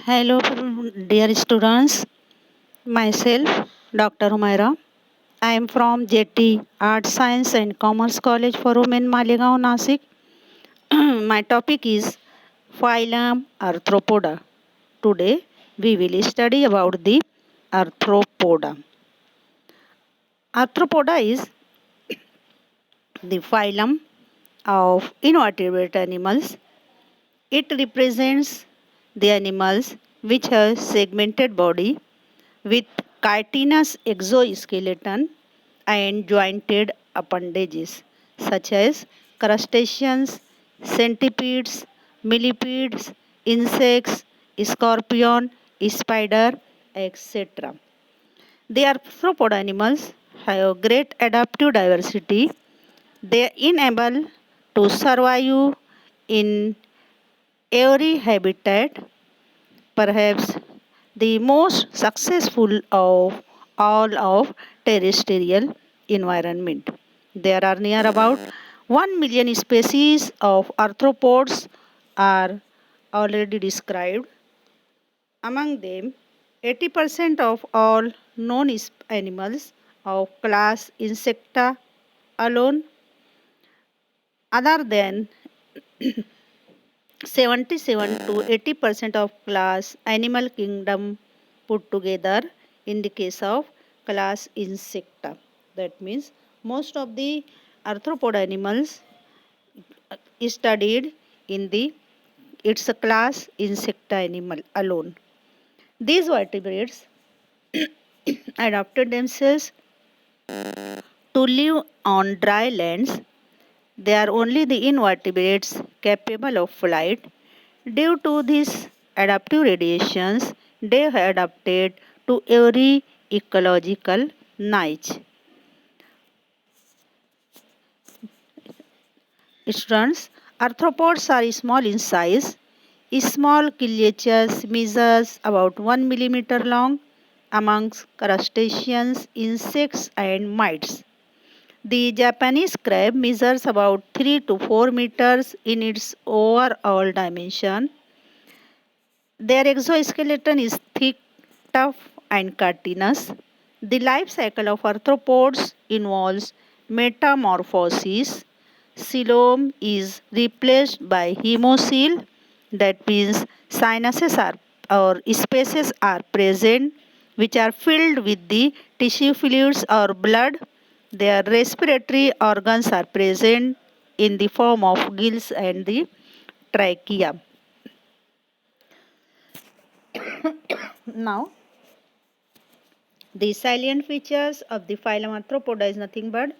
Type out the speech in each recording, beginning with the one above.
Hello, dear students. Myself, Dr. Humaira. I am from JT Art Science and Commerce College for Women, Malegaon, Nasik. My topic is phylum Arthropoda. Today, we will study about the Arthropoda. Arthropoda is the phylum of invertebrate animals. It represents the animals which have segmented body with chitinous exoskeleton and jointed appendages such as crustaceans, centipedes, millipedes, insects, scorpion, spider, etc. The arthropod animals have great adaptive diversity. They enable to survive in every habitat. Perhaps the most successful of all of terrestrial environment. There are near about 1 million species of arthropods are already described. Among them, 80% of all known animals of class Insecta alone, other than 77 to 80% of class animal kingdom put together in the case of class Insecta. That means most of the arthropod animals studied in the it's a class Insecta animal alone. These vertebrates adapted themselves to live on dry lands. They are only the invertebrates capable of flight. Due to these adaptive radiations, they have adapted to every ecological niche. Students, arthropods are small in size. Small creatures measures about 1 millimeter long amongst crustaceans, insects and mites. The Japanese crab measures about 3 to 4 meters in its overall dimension. Their exoskeleton is thick, tough, and cartilaginous. The life cycle of arthropods involves metamorphosis. Coelom is replaced by hemocoel, that means sinuses are or spaces are present which are filled with the tissue fluids or blood. Their respiratory organs are present in the form of gills and the trachea. Now, the salient features of the phylum Arthropoda is nothing but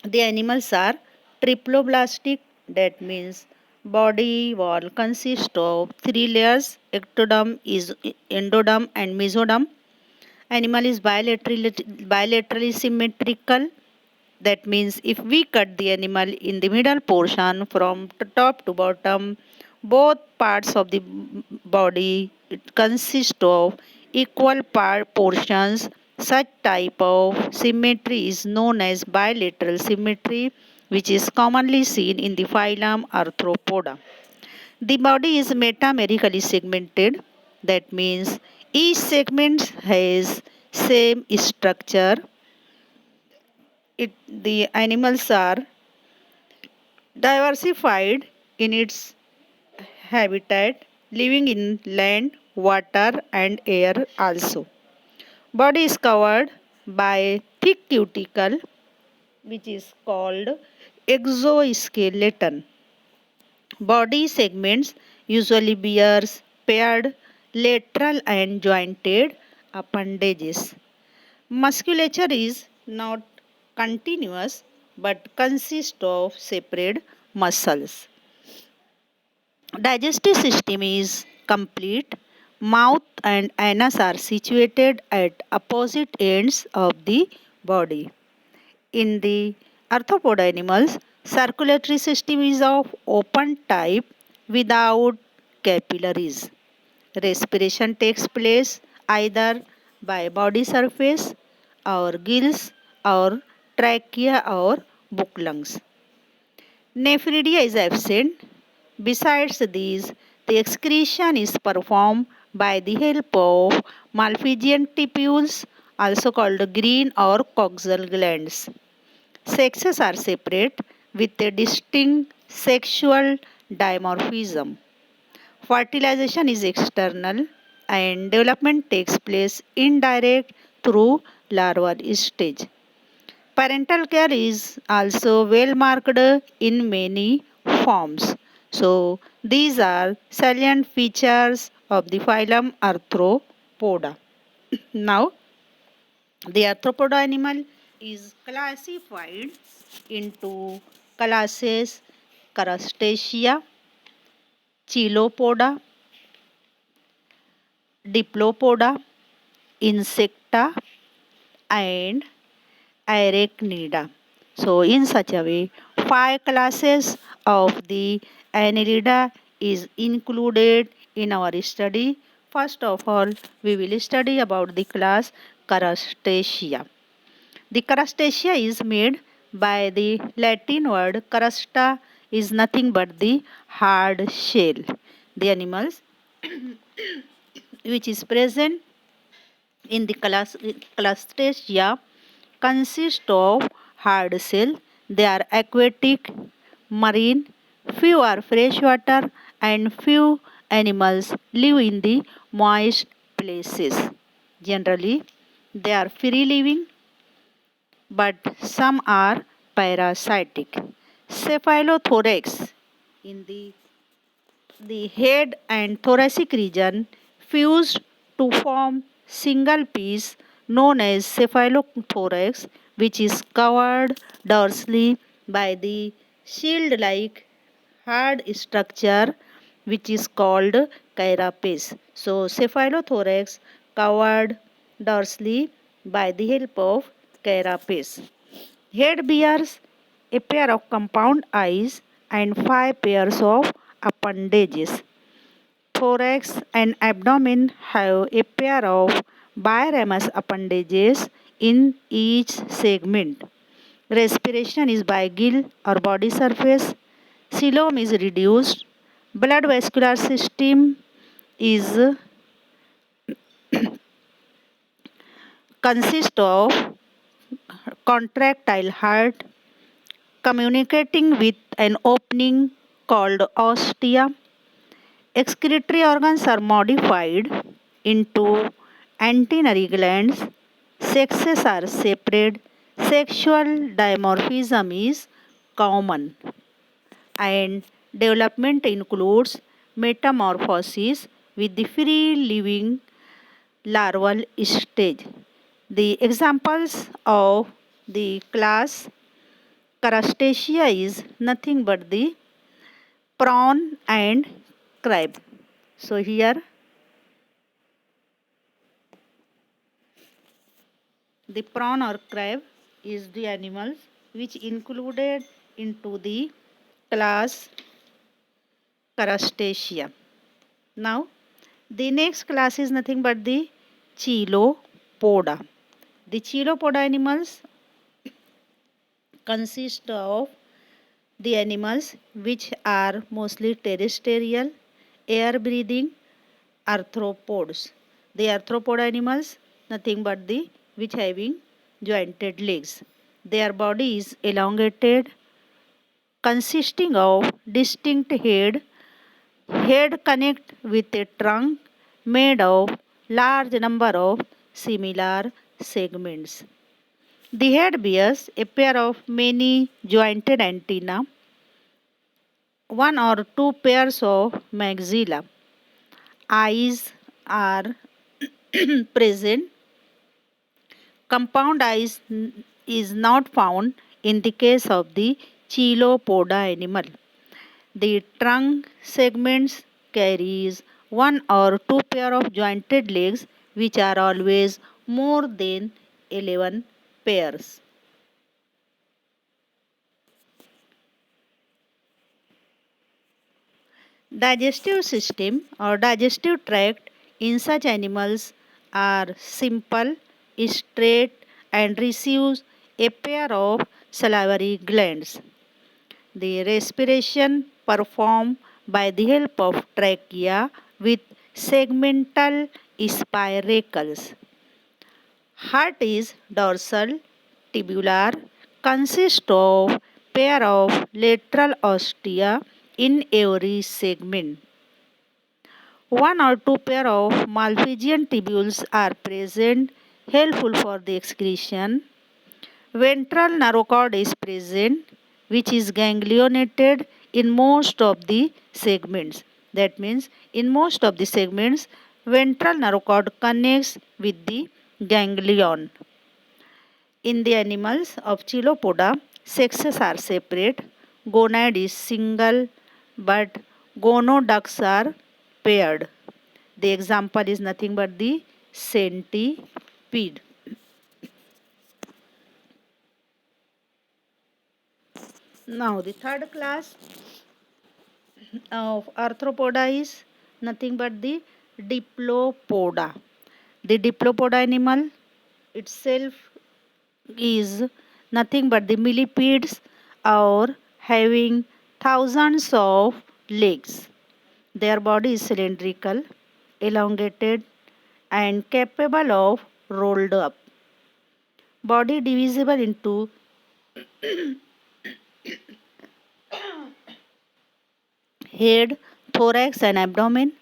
the animals are triploblastic, that means body wall consists of three layers: ectoderm, is endoderm and mesoderm. Animal is bilaterally symmetrical, that means if we cut the animal in the middle portion from top to bottom, both parts of the body it consists of equal portions. Such type of symmetry is known as bilateral symmetry, which is commonly seen in the phylum Arthropoda. The body is metamerically segmented, that means each segment has same structure. The animals are diversified in its habitat, living in land, water, and air also. Body is covered by thick cuticle, which is called exoskeleton. Body segments usually bears paired lateral and jointed appendages. Musculature is not continuous but consists of separate muscles. Digestive system is complete. Mouth and anus are situated at opposite ends of the body. In the arthropod animals, circulatory system is of open type without capillaries. Respiration takes place either by body surface or gills or trachea or book lungs. Nephridia is absent. Besides these, the excretion is performed by the help of Malpighian tubules, also called green or coxal glands. Sexes are separate with a distinct sexual dimorphism. Fertilization is external and development takes place indirect through larval stage. Parental care is also well marked in many forms. So, these are salient features of the phylum Arthropoda. Now, the arthropoda animal is classified into classes Crustacea, Chilopoda, Diplopoda, Insecta, and Arachnida. So, in such a way, five classes of the Annelida is included in our study. First of all, we will study about the class Crustacea. The crustacea is made by the Latin word crusta is nothing but the hard shell. The animals which is present in the crustacea consist of hard shell. They are aquatic, marine, few are freshwater, and few animals live in the moist places. Generally, they are free living, but some are parasitic. Cephalothorax in the head and thoracic region fused to form single piece known as cephalothorax, which is covered dorsally by the shield like hard structure which is called carapace. So, cephalothorax covered dorsally by the help of carapace. Head bears a pair of compound eyes and five pairs of appendages. Thorax and abdomen have a pair of biramous appendages in each segment. Respiration is by gill or body surface. Coelom is reduced. Blood vascular system is consist of contractile heart communicating with an opening called ostia. Excretory organs are modified into antennary glands. Sexes are separate. Sexual dimorphism is common. And development includes metamorphosis with the free living larval stage. The examples of the class Crustacea is nothing but the prawn and crab. So here the prawn or crab is the animals which included into the class Crustacea. Now the next class is nothing but the Chilopoda. The Chilopoda animals consist of the animals which are mostly terrestrial, air breathing arthropods. The arthropod animals nothing but the which having jointed legs. Their body is elongated, consisting of distinct head. Head connect with a trunk made of large number of similar segments. The head bears a pair of many jointed antennae, one or two pairs of maxilla. Eyes are present. Compound eyes is not found in the case of the Chilopoda animal. The trunk segments carries one or two pair of jointed legs which are always more than 11 pairs. Digestive system or digestive tract in such animals are simple, straight, and receives a pair of salivary glands. The respiration performed by the help of trachea with segmental spiracles. Heart is dorsal, tubular, consists of pair of lateral ostia in every segment. One or two pair of Malpighian tubules are present, helpful for the excretion. Ventral narrow cord is present, which is ganglionated in most of the segments. That means, in most of the segments, ventral narrow cord connects with the ganglion. In the animals of Chilopoda, sexes are separate. Gonad is single, but gonoducts are paired. The example is nothing but the centipede. Now, the third class of arthropoda is nothing but the diplopoda. The diplopoda animal itself is nothing but the millipedes or having thousands of legs. Their body is cylindrical, elongated, and capable of rolled up. Body divisible into head, thorax, and abdomen.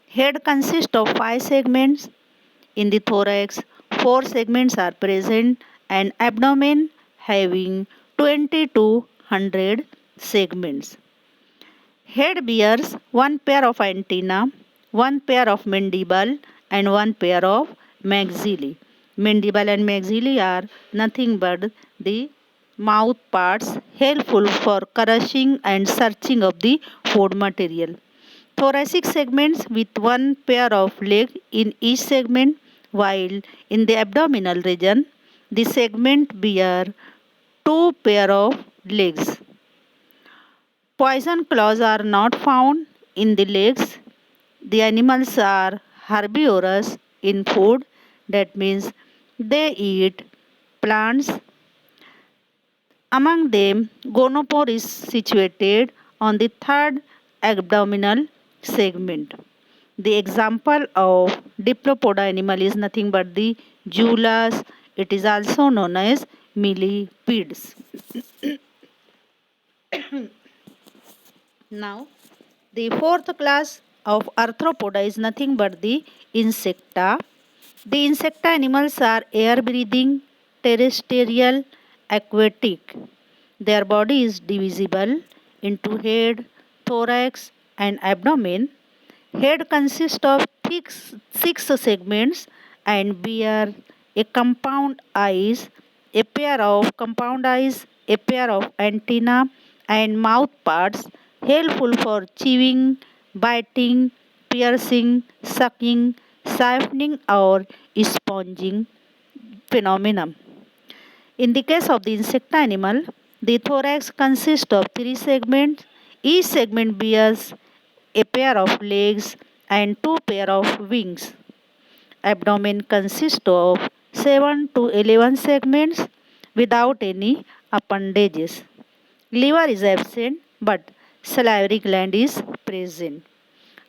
Head consists of 5 segments. In the thorax, 4 segments are present, and abdomen having 20 to 100 segments. Head bears one pair of antenna, one pair of mandible, and one pair of maxillae. Mandible and maxillae are nothing but the mouth parts helpful for crushing and searching of the food material. Thoracic segments with one pair of legs in each segment, while in the abdominal region, the segment bear two pair of legs. Poison claws are not found in the legs. The animals are herbivorous in food, that means they eat plants. Among them, gonopore is situated on the third abdominal segment. The example of diplopoda animal is nothing but the Julas. It is also known as millipedes. Now, the fourth class of arthropoda is nothing but the insecta. The insecta animals are air breathing, terrestrial, aquatic. Their body is divisible into head, thorax, and abdomen. Head consists of 6 segments and bear a compound eyes, a pair of compound eyes, a pair of antenna, and mouth parts helpful for chewing, biting, piercing, sucking, siphoning, or sponging phenomenon. In the case of the insect animal, the thorax consists of 3 segments. Each segment bears a pair of legs and 2 pair of wings. Abdomen consists of 7 to 11 segments without any appendages. Liver is absent but salivary gland is present.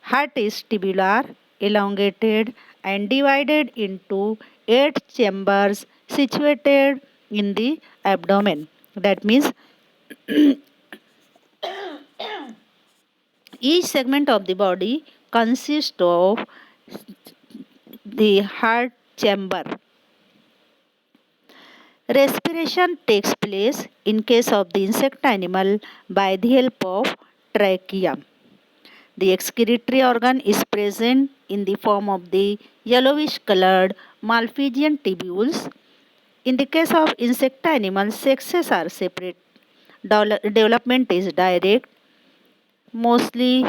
Heart is tubular, elongated, and divided into 8 chambers situated in the abdomen. That means each segment of the body consists of the heart chamber. Respiration takes place in case of the insect animal by the help of trachea. The excretory organ is present in the form of the yellowish colored Malpighian tubules. In the case of insect animals, sexes are separate. Development is direct, mostly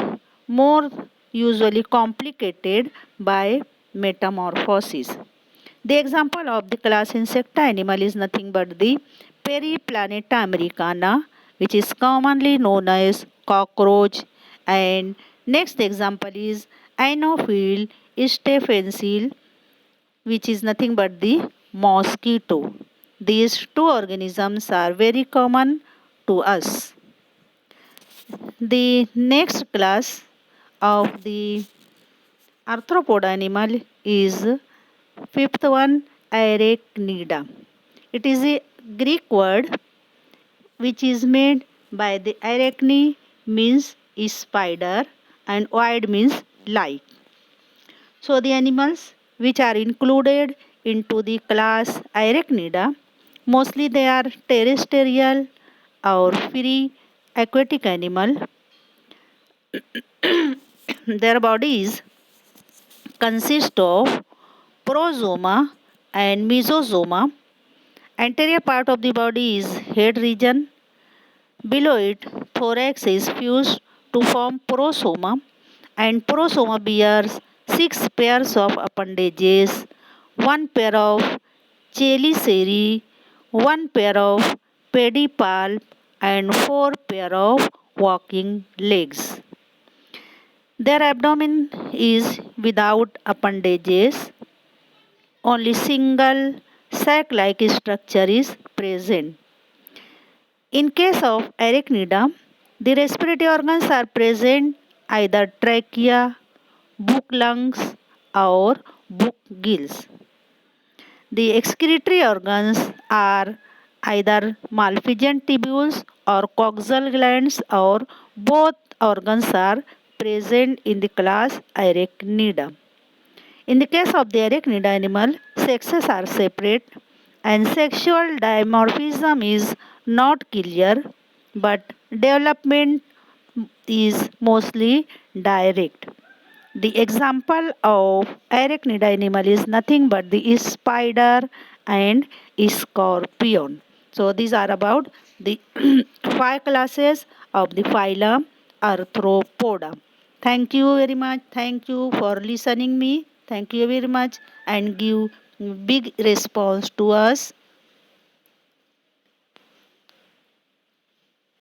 more usually complicated by metamorphosis. The example of the class Insecta animal is nothing but the Periplaneta americana, which is commonly known as cockroach. And next example is Anopheles stephensil, which is nothing but the mosquito. These two organisms are very common to us. The next class of the arthropod animal is fifth one, Arachnida. It is a Greek word which is made by the arachne means is spider and oid means light. So the animals which are included into the class Arachnida, mostly they are terrestrial or free aquatic animal. Their bodies consist of prosoma and mesosoma. Anterior part of the body is head region. Below it, thorax is fused to form prosoma, and prosoma bears six pairs of appendages, one pair of chelicerae, one pair of pedipalp, and four pair of walking legs. Their abdomen is without appendages. Only single sac-like structure is present. In case of arachnida, the respiratory organs are present either trachea, book lungs, or book gills. The excretory organs are either malpighian tubules or coxal glands, or both organs are present in the class Arachnida. In the case of the arachnid animal, sexes are separate and sexual dimorphism is not clear, but development is mostly direct. The example of arachnid animal is nothing but the spider and scorpion. So these are about the five classes of the phylum Arthropoda. Thank you very much. Thank you for listening me. Thank you very much and give big response to us.